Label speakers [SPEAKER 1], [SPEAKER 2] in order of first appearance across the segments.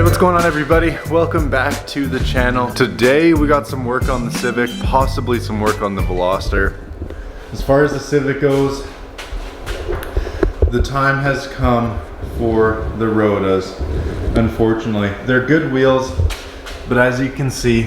[SPEAKER 1] Alright, what's going on everybody? Welcome back to the channel. Today we got some work on the Civic, possibly some work on the Veloster. As far as the Civic goes, the time has come for the Rotas, unfortunately. They're good wheels, but as you can see,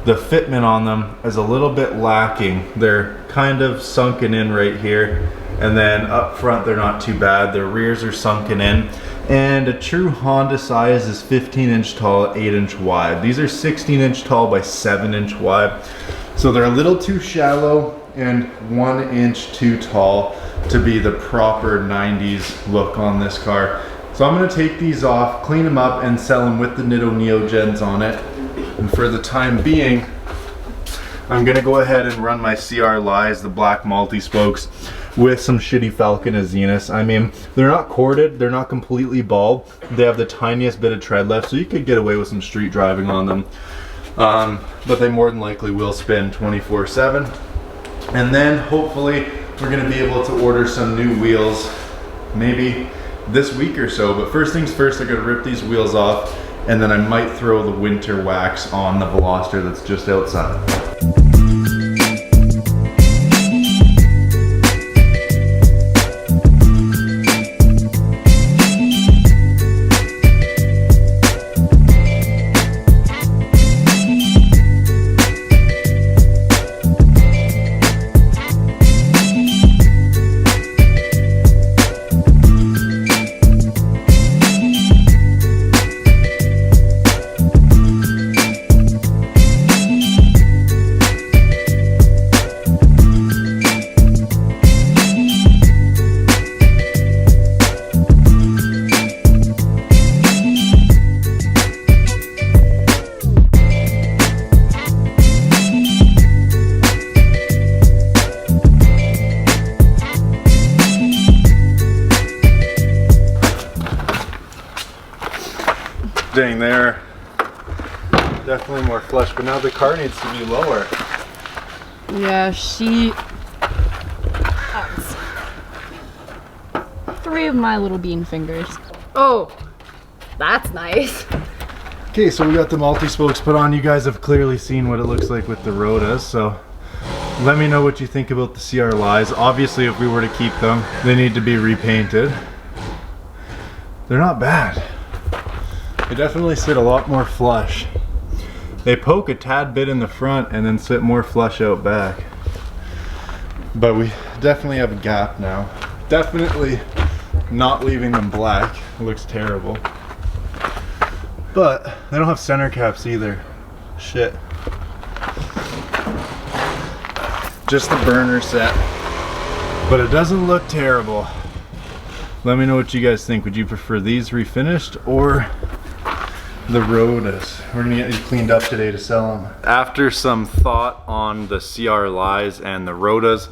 [SPEAKER 1] the fitment on them is a little bit lacking. They're kind of sunken in right here, and then up front they're not too bad. Their rears are sunken in. And a true Honda size is 15-inch tall, 8-inch wide. These are 16-inch tall by 7-inch wide. So they're a little too shallow and 1 inch too tall to be the proper 90s look on this car. So I'm gonna take these off, clean them up, and sell them with the Nitto Neogens on it. And for the time being, I'm gonna go ahead and run my CR Lies, the black multi-spokes, with some shitty Falcon Azenas. I mean, they're not corded, they're not completely bald. They have the tiniest bit of tread left, so you could get away with some street driving on them. But they more than likely will spin 24/7. And then hopefully we're gonna be able to order some new wheels, maybe this week or so. But first things first, I'm gonna rip these wheels off, and then I might throw the winter wax on the Veloster that's just outside. Dang, there, definitely more flush, but now the car needs to be lower.
[SPEAKER 2] Yeah, she has 3 of my little bean fingers. Oh, that's nice.
[SPEAKER 1] Okay, so we got the multi-spokes put on. You guys have clearly seen what it looks like with the Rotas, so let me know what you think about the CR Lies. Obviously, if we were to keep them, they need to be repainted. They're not bad. They definitely sit a lot more flush. They poke a tad bit in the front and then sit more flush out back. But we definitely have a gap now. Definitely not leaving them black. It looks terrible. But they don't have center caps either. Shit. Just the burner set. But it doesn't look terrible. Let me know what you guys think. Would you prefer these refinished or the Rotas? We're gonna get these cleaned up today to sell them. After some thought on the CR Lies and the Rotas,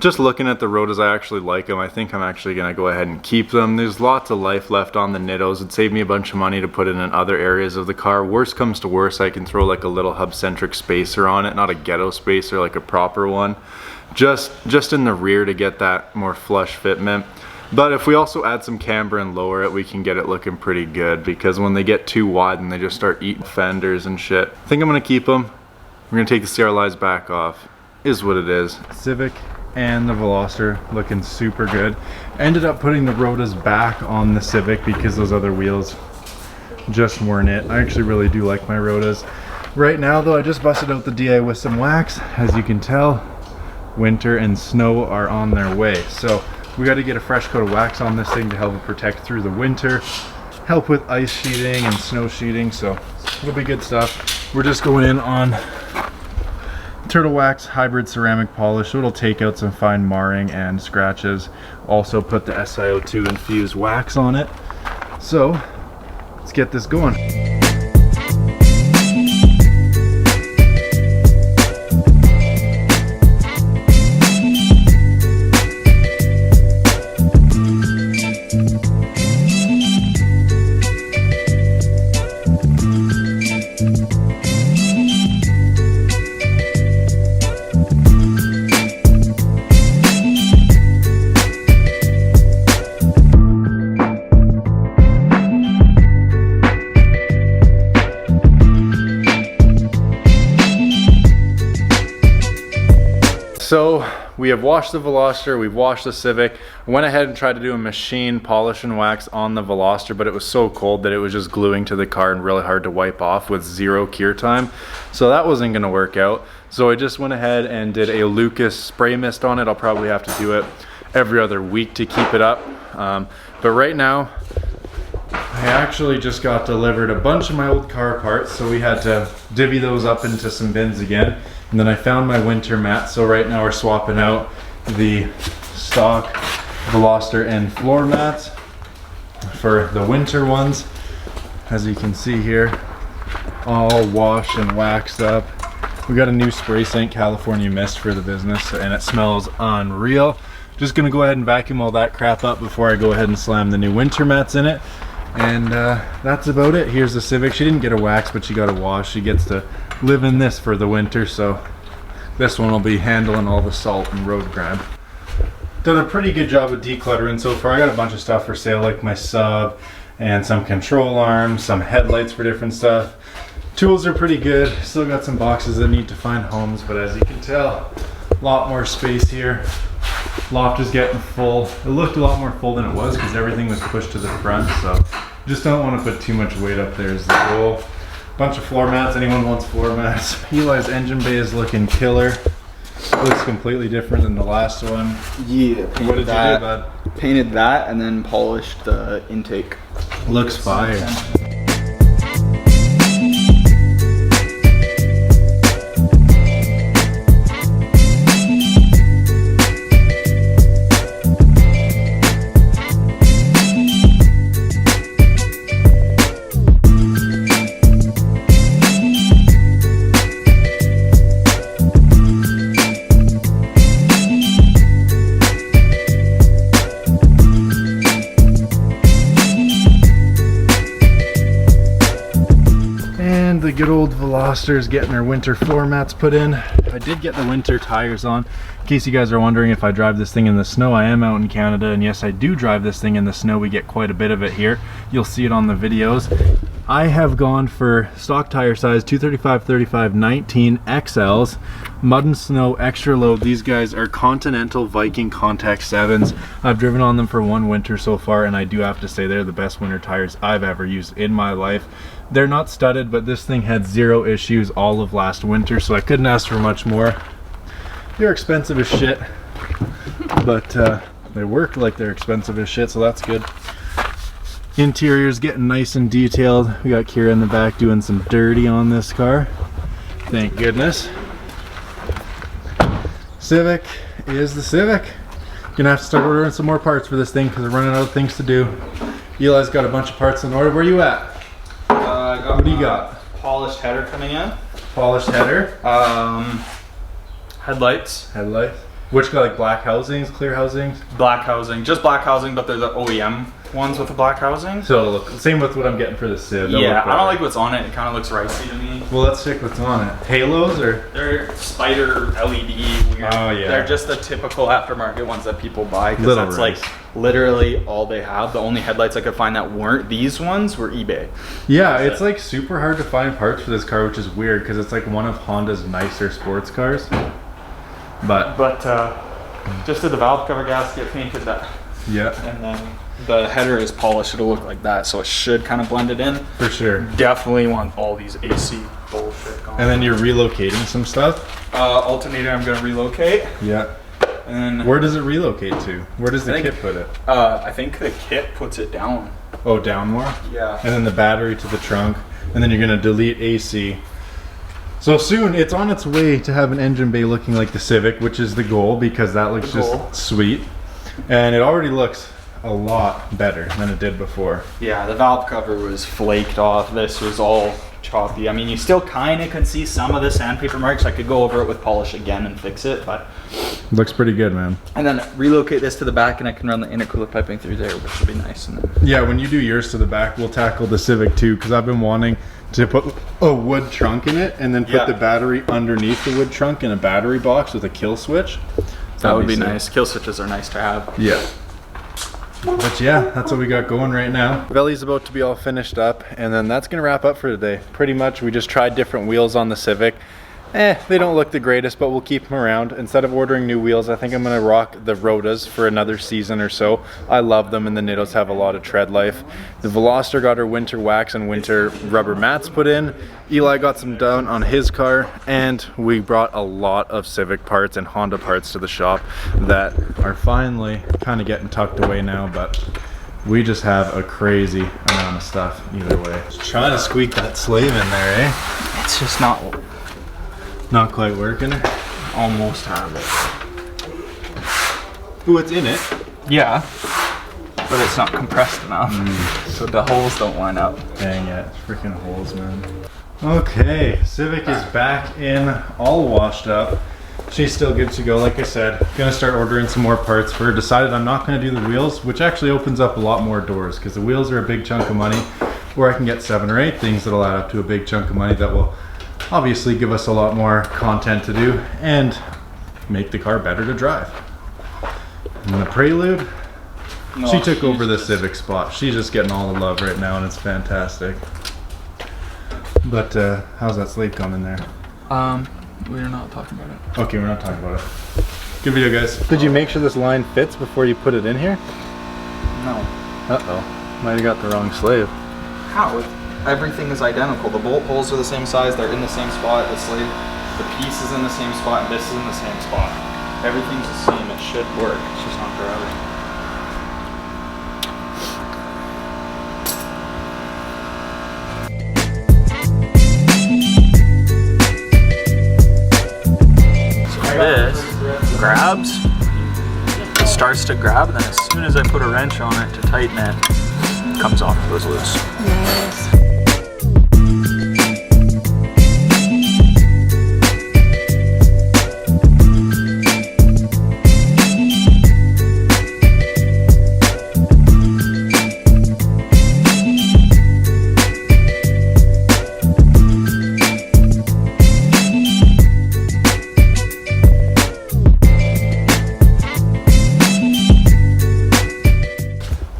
[SPEAKER 1] just looking at the Rotas, I actually like them. I think I'm actually gonna go ahead and keep them. There's lots of life left on the Nittos. It'd save me a bunch of money to put it in other areas of the car. Worst comes to worst, I can throw like a little hub-centric spacer on it, not a ghetto spacer, like a proper one. Just in the rear to get that more flush fitment. But if we also add some camber and lower it, we can get it looking pretty good, because when they get too wide and they just start eating fenders and shit. I think I'm gonna keep them. We're gonna take the CR Lies back off. Is what it is. Civic and the Veloster looking super good. Ended up putting the Rotas back on the Civic because those other wheels just weren't it. I actually really do like my Rotas. Right now though, I just busted out the DI with some wax. As you can tell, winter and snow are on their way. So we got to get a fresh coat of wax on this thing to help it protect through the winter, help with ice sheeting and snow sheeting, so it'll be good stuff. We're just going in on Turtle Wax hybrid ceramic polish, so it'll take out some fine marring and scratches. Also put the SiO2 infused wax on it. So let's get this going. So we have washed the Veloster, we've washed the Civic. I went ahead and tried to do a machine polish and wax on the Veloster, but it was so cold that it was just gluing to the car and really hard to wipe off with 0 cure time. So that wasn't gonna work out. So I just went ahead and did a Lucas spray mist on it. I'll probably have to do it every other week to keep it up. But right now, I actually just got delivered a bunch of my old car parts, so we had to divvy those up into some bins again. And then I found my winter mat, so right now we're swapping out the stock Veloster and floor mats for the winter ones. As you can see here, all washed and waxed up. We got a new spray scent California mist for the business, and it smells unreal. Just gonna go ahead and vacuum all that crap up before I go ahead and slam the new winter mats in it. And that's about it. Here's the Civic. She didn't get a wax, but she got a wash. She gets to live in this for the winter, so this one will be handling all the salt and road grime. Done a pretty good job of decluttering so far. I got a bunch of stuff for sale, like my sub and some control arms, some headlights for different stuff. Tools are pretty good. Still got some boxes that need to find homes, but as you can tell, a lot more space here. Loft is getting full. It looked a lot more full than it was because everything was pushed to the front, so just don't want to put too much weight up there is the goal. Bunch of floor mats. Anyone wants floor mats? Eli's engine bay is looking killer. Looks completely different than the last one.
[SPEAKER 3] Yeah,
[SPEAKER 1] What did you do, bud?
[SPEAKER 3] Painted that and then polished the intake.
[SPEAKER 1] Looks fire. The good old Veloster is getting her winter floor mats put in. I did get the winter tires on. In case you guys are wondering if I drive this thing in the snow, I am out in Canada, and yes, I do drive this thing in the snow. We get quite a bit of it here. You'll see it on the videos. I have gone for stock tire size 235/35 19 XLs, mud and snow extra load. These guys are Continental Viking Contact 7s. I've driven on them for one winter so far, and I do have to say they're the best winter tires I've ever used in my life. They're not studded, but this thing had 0 issues all of last winter, so I couldn't ask for much more. They're expensive as shit, but they work like they're expensive as shit, so that's good. Interior's getting nice and detailed. We got Kira in the back doing some dirty on this car. Thank goodness. Civic is the Civic. Gonna have to start ordering some more parts for this thing because we're running out of things to do. Eli's got a bunch of parts in order. Where you at? What do you got?
[SPEAKER 3] Polished header coming in.
[SPEAKER 1] Polished header.
[SPEAKER 3] Headlights.
[SPEAKER 1] Headlights. Which got like black housings, clear housings?
[SPEAKER 3] Black housing. Just black housing, but they're the OEM ones with the black housing.
[SPEAKER 1] So it'll look same with what I'm getting for the Civ.
[SPEAKER 3] Yeah, I don't like what's on it. It kind of looks ricey to me.
[SPEAKER 1] Well, let's check what's on it. Halos or?
[SPEAKER 3] They're spider LED. Weird.
[SPEAKER 1] Oh yeah.
[SPEAKER 3] They're just the typical aftermarket ones that people buy because
[SPEAKER 1] Little
[SPEAKER 3] that's
[SPEAKER 1] rice.
[SPEAKER 3] like literally all they have. The only headlights I could find that weren't these ones were eBay.
[SPEAKER 1] Yeah, it's like super hard to find parts for this car, which is weird because it's like one of Honda's nicer sports cars. But
[SPEAKER 3] just did the valve cover gasket, painted that,
[SPEAKER 1] yeah,
[SPEAKER 3] and then the header is polished. It'll look like that, so it should kind of blend it in.
[SPEAKER 1] for sure.
[SPEAKER 3] Definitely want all these AC bullshit gone.
[SPEAKER 1] And then you're relocating some stuff.
[SPEAKER 3] Alternator, I'm gonna relocate.
[SPEAKER 1] Yeah.
[SPEAKER 3] And then
[SPEAKER 1] Where does it relocate to? Where does the
[SPEAKER 3] I think-
[SPEAKER 1] kit put it?
[SPEAKER 3] I think the kit puts it down.
[SPEAKER 1] Oh, down more?
[SPEAKER 3] Yeah.
[SPEAKER 1] And then the battery to the trunk. And then you're gonna delete AC. So soon it's on its way to have an engine bay looking like the Civic, which is the goal because that looks
[SPEAKER 3] The goal.
[SPEAKER 1] just sweet. And it already looks a lot better than it did before.
[SPEAKER 3] Yeah, the valve cover was flaked off. This was all choppy. I mean, you still kind of can see some of the sandpaper marks. I could go over it with polish again and fix it, but.
[SPEAKER 1] Looks pretty good, man.
[SPEAKER 3] And then relocate this to the back and I can run the intercooler piping through there, which will be nice. And then
[SPEAKER 1] Yeah, when you do yours to the back, we'll tackle the Civic too, because I've been wanting to put a wood trunk in it and then put
[SPEAKER 3] Yeah.
[SPEAKER 1] the battery underneath the wood trunk in a battery box with a kill switch.
[SPEAKER 3] that would be
[SPEAKER 1] sick.
[SPEAKER 3] nice. Kill switches are nice to have.
[SPEAKER 1] Yeah. But yeah, that's what we got going right now. Belly's about to be all finished up, and then that's gonna wrap up for today. Pretty much, we just tried different wheels on the Civic. They don't look the greatest, but we'll keep them around. Instead of ordering new wheels, I think I'm gonna rock the Rotas for another season or so. I love them, and the Nittos have a lot of tread life. The Veloster got her winter wax and winter rubber mats put in. Eli got some done on his car, and we brought a lot of Civic parts and Honda parts to the shop that are finally kind of getting tucked away now, but we just have a crazy amount of stuff either way. Just trying to squeak that slave in there, eh?
[SPEAKER 3] It's just not
[SPEAKER 1] quite working.
[SPEAKER 3] almost have it.
[SPEAKER 1] Ooh, it's in it.
[SPEAKER 3] Yeah, but it's not compressed enough, so the holes don't line up.
[SPEAKER 1] Dang it, freaking holes, man. Okay, Civic is back in, all washed up. She's still good to go, like I said. Gonna start ordering some more parts for her. Decided I'm not gonna do the wheels, which actually opens up a lot more doors, because the wheels are a big chunk of money, or I can get 7 or 8 things that'll add up to a big chunk of money that will obviously give us a lot more content to do and make the car better to drive. And the Prelude, she took over the Civic spot. She's just getting all the love right now, and it's fantastic. But how's that slate gone in there?
[SPEAKER 3] We're not talking about it.
[SPEAKER 1] Okay, we're not talking about it. Good video, guys. Did you make sure this line fits before you put it in here?
[SPEAKER 3] No.
[SPEAKER 1] Uh-oh. Might have got the wrong slave.
[SPEAKER 3] How? Everything is identical. The bolt holes are the same size, they're in the same spot, the slave, the piece is in the same spot, and this is in the same spot. Everything's the same, it should work, it's just not driving. So this grabs, it starts to grab, and then as soon as I put a wrench on it to tighten it, it comes off and goes loose.
[SPEAKER 2] Nice.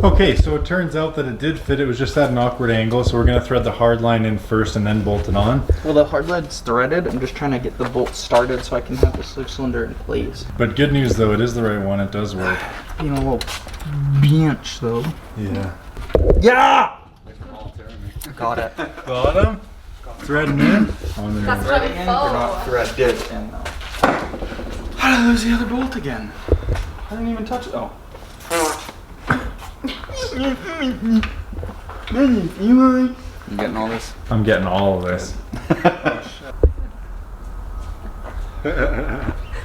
[SPEAKER 1] Okay, so it turns out that it did fit. It was just at an awkward angle, so we're gonna thread the hard line in first and then bolt it on.
[SPEAKER 3] Well, the hard lead's threaded. I'm just trying to get the bolt started so I can have the 6-cylinder in place.
[SPEAKER 1] But good news though, it is the right one. It does work.
[SPEAKER 3] Being a little bench though.
[SPEAKER 1] Yeah.
[SPEAKER 3] Yeah! Got it.
[SPEAKER 1] Got him. Threading in. On there.
[SPEAKER 2] That's what
[SPEAKER 3] Threading in,
[SPEAKER 2] I'm
[SPEAKER 3] you're not threaded in though. How did I lose the other bolt again? I didn't even touch it. Oh. You getting all this?
[SPEAKER 1] I'm getting all of this.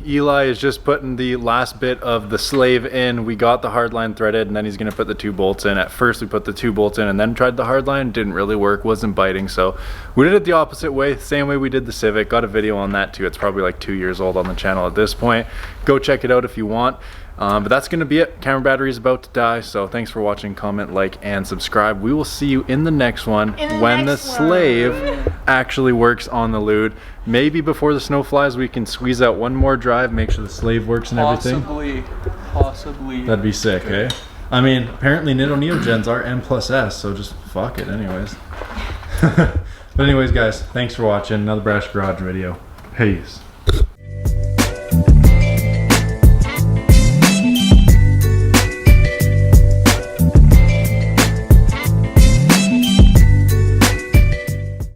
[SPEAKER 1] Eli is just putting the last bit of the slave in. We got the hard line threaded, and then he's gonna put the 2 bolts in. At first we put the 2 bolts in and then tried the hard line. Didn't really work, wasn't biting, so we did it the opposite way, same way we did the Civic. Got a video on that too. It's probably like 2 years old on the channel at this point. Go check it out if you want. But that's gonna be it. Camera battery is about to die, so thanks for watching. Comment, like, and subscribe. We will see you in the next one when the slave actually works on the Lude. Maybe before the snow flies we can squeeze out one more drive, make sure the slave works and everything.
[SPEAKER 3] Possibly.
[SPEAKER 1] That'd be sick, eh? I mean, apparently Nitto Neogens are M+S, so just fuck it anyways. But anyways guys, thanks for watching. Another Brash Garage video. Peace.